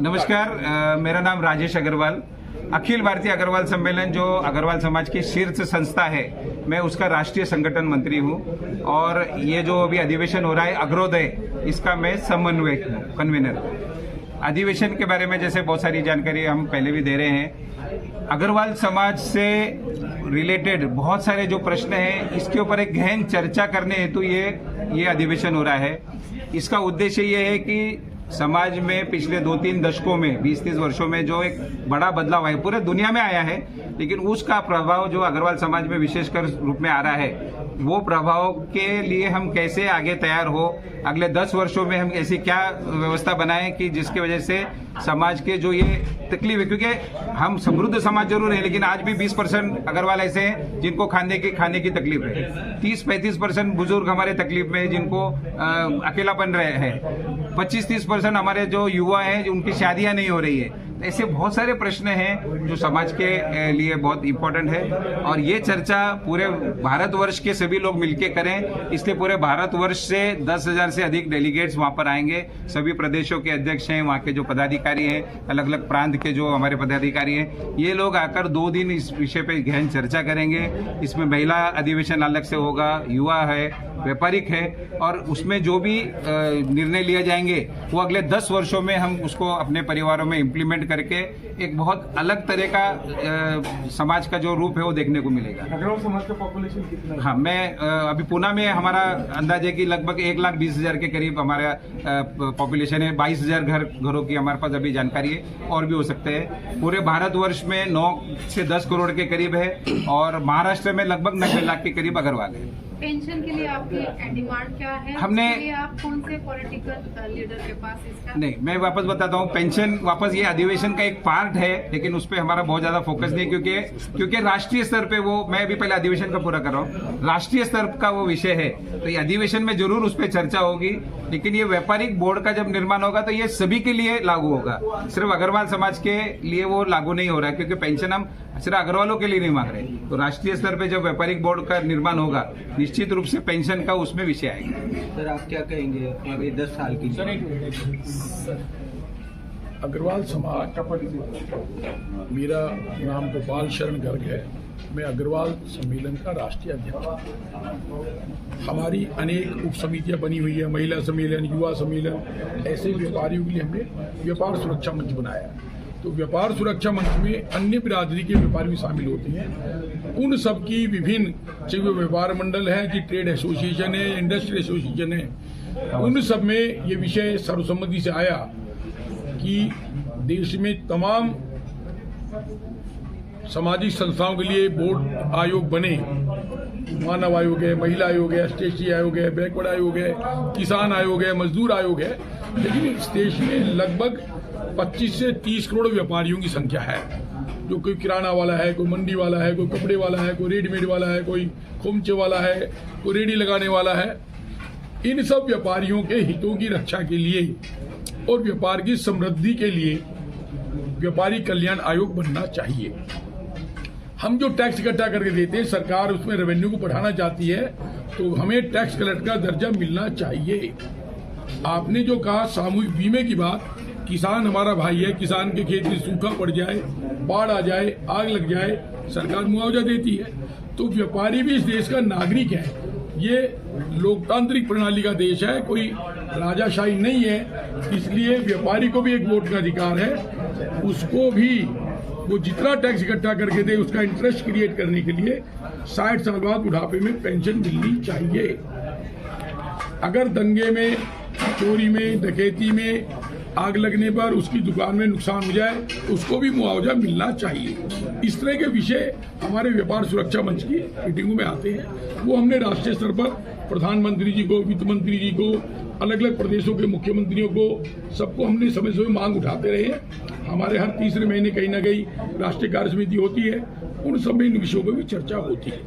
नमस्कार, मेरा नाम राजेश अग्रवाल। अखिल भारतीय अग्रवाल सम्मेलन जो अग्रवाल समाज की शीर्ष संस्था है, मैं उसका राष्ट्रीय संगठन मंत्री हूं और ये जो अभी अधिवेशन हो रहा है अग्रोदय, इसका मैं समन्वयक हूं, कन्वीनर। अधिवेशन के बारे में जैसे बहुत सारी जानकारी हम पहले भी दे रहे हैं। अग्रवाल समाज से रिलेटेड बहुत सारे जो प्रश्न हैं, इसके ऊपर एक गहन चर्चा करने हेतु ये अधिवेशन हो रहा है। इसका उद्देश्य ये है कि समाज में पिछले 2-3 दशकों में 20-30 वर्षों में जो एक बड़ा बदलाव है, पूरे दुनिया में आया है, लेकिन उसका प्रभाव जो अग्रवाल समाज में विशेषकर रूप में आ रहा है, वो प्रभाव के लिए हम कैसे आगे तैयार हो, अगले 10 वर्षों में हम ऐसी क्या व्यवस्था बनाएं कि जिसकी वजह से समाज के जो ये तकलीफ है, क्योंकि हम समृद्ध समाज जरूर है, लेकिन आज भी 20% अग्रवाल ऐसे हैं जिनको खाने की तकलीफ है। 30-35% बुजुर्ग हमारे तकलीफ में है, जिनको अकेलापन रहे है। 25-30% हमारे जो युवा हैं, उनकी शादियां नहीं हो रही है। ऐसे बहुत सारे प्रश्न हैं जो समाज के लिए बहुत इंपॉर्टेंट है और ये चर्चा पूरे भारतवर्ष के सभी लोग मिलकर करें। इसलिए पूरे भारतवर्ष से 10,000 से अधिक डेलीगेट्स वहां पर आएंगे। सभी प्रदेशों के अध्यक्ष हैं, वहां के जो पदाधिकारी हैं, अलग अलग प्रांत के जो हमारे पदाधिकारी हैं, ये लोग आकर 2 दिन इस विषय पर गहन चर्चा करेंगे। इसमें महिला अधिवेशन अलग से होगा, युवा है, व्यापारिक है, और उसमें जो भी निर्णय लिए जाएंगे वो अगले 10 वर्षों में हम उसको अपने परिवारों में इम्प्लीमेंट करके एक बहुत अलग तरह का समाज का जो रूप है वो देखने को मिलेगा। अग्रवाल समाज का पॉपुलेशन कितना है? हाँ, मैं अभी पुणे में हमारा अंदाज है कि लगभग 1,20,000 के करीब हमारा पॉपुलेशन है। 22,000 घरों की हमारे पास अभी जानकारी है, और भी हो सकते हैं। पूरे भारतवर्ष में 9 से 10 करोड़ के करीब है और महाराष्ट्र में लगभग 90 लाख के करीब अग्रवाल है। पेंशन के लिए आपकी डिमांड क्या है? हमने आप कौन से पॉलिटिकल लीडर के पास इसका? नहीं, मैं वापस बताता हूँ। पेंशन वापस ये अधिवेशन का एक पार्ट है, लेकिन उस पर हमारा बहुत ज्यादा फोकस नहीं, क्योंकि राष्ट्रीय स्तर पे वो, मैं अभी पहले अधिवेशन का पूरा कर रहा हूँ, राष्ट्रीय स्तर का वो विषय है। तो ये अधिवेशन में जरूर उस पर चर्चा होगी, लेकिन ये व्यापारिक बोर्ड का जब निर्माण होगा तो ये सभी के लिए लागू होगा। सिर्फ अग्रवाल समाज के लिए वो लागू नहीं हो रहा है, क्योंकि पेंशन हम सिर्फ अग्रवालों के लिए नहीं मांग रहे। तो राष्ट्रीय स्तर पे जब व्यापारिक बोर्ड का निर्माण होगा, निश्चित रूप से पेंशन का उसमें विषय आएगा। सर, आप क्या कहेंगे अभी 10 साल की? अग्रवाल समाज, मेरा नाम गोपाल शरण गर्ग है। मैं अग्रवाल सम्मेलन का राष्ट्रीय अध्यक्ष हूँ। हमारी अनेक उप समितियाँ बनी हुई है, महिला सम्मेलन, युवा सम्मेलन। ऐसे व्यापारियों के लिए हमने व्यापार सुरक्षा मंच बनाया। तो व्यापार सुरक्षा मंच में अन्य बिरादरी के व्यापारी भी शामिल होते हैं। उन सब की विभिन्न, चाहे वो व्यापार मंडल है, कि ट्रेड एसोसिएशन है, इंडस्ट्री एसोसिएशन है, उन सब में ये विषय सर्वसम्मति से आया कि देश में तमाम सामाजिक संस्थाओं के लिए बोर्ड आयोग बने। मानव आयोग है, महिला आयोग है, एसटी आयोग है, बैकवर्ड आयोग है, किसान आयोग है, मजदूर आयोग है। लेकिन इस देश में लगभग 25 से 30 करोड़ व्यापारियों की संख्या है, जो कोई किराना वाला है, कोई मंडी वाला है, कोई कपड़े वाला है, कोई रेडीमेड वाला है, कोई खोमचे वाला है, कोई रेडी लगाने वाला है। इन सब व्यापारियों के हितों की रक्षा के लिए और व्यापार की समृद्धि के लिए व्यापारी कल्याण आयोग बनना चाहिए। हम जो टैक्स इकट्ठा करके देते हैं, सरकार उसमें रेवेन्यू को बढ़ाना चाहती है, तो हमें टैक्स कलेक्टर का दर्जा मिलना चाहिए। आपने जो कहा सामूहिक बीमे की बात, किसान हमारा भाई है। किसान के खेत में सूखा पड़ जाए, बाढ़ आ जाए, आग लग जाए, सरकार मुआवजा देती है। तो व्यापारी भी इस देश का नागरिक है। ये लोकतांत्रिक प्रणाली का देश है, कोई राजाशाही नहीं है। इसलिए व्यापारी को भी एक वोट का अधिकार है। उसको भी वो जितना टैक्स इकट्ठा करके दे, उसका इंटरेस्ट क्रिएट करने के लिए 60 साल बाद बुढ़ापे में पेंशन मिलनी चाहिए। अगर दंगे में, चोरी में, डकैती में, आग लगने पर उसकी दुकान में नुकसान हो जाए, उसको भी मुआवजा मिलना चाहिए। इस तरह के विषय हमारे व्यापार सुरक्षा मंच की मीटिंगों में आते हैं। वो हमने राष्ट्रीय स्तर पर प्रधानमंत्री जी को, वित्त मंत्री जी को, अलग अलग प्रदेशों के मुख्यमंत्रियों को, सबको हमने समय समय मांग उठाते रहे हैं। हमारे हर तीसरे महीने कहीं ना कहीं राष्ट्रीय कार्य समिति होती है, उन सब में इन विषयों पर भी चर्चा होती है।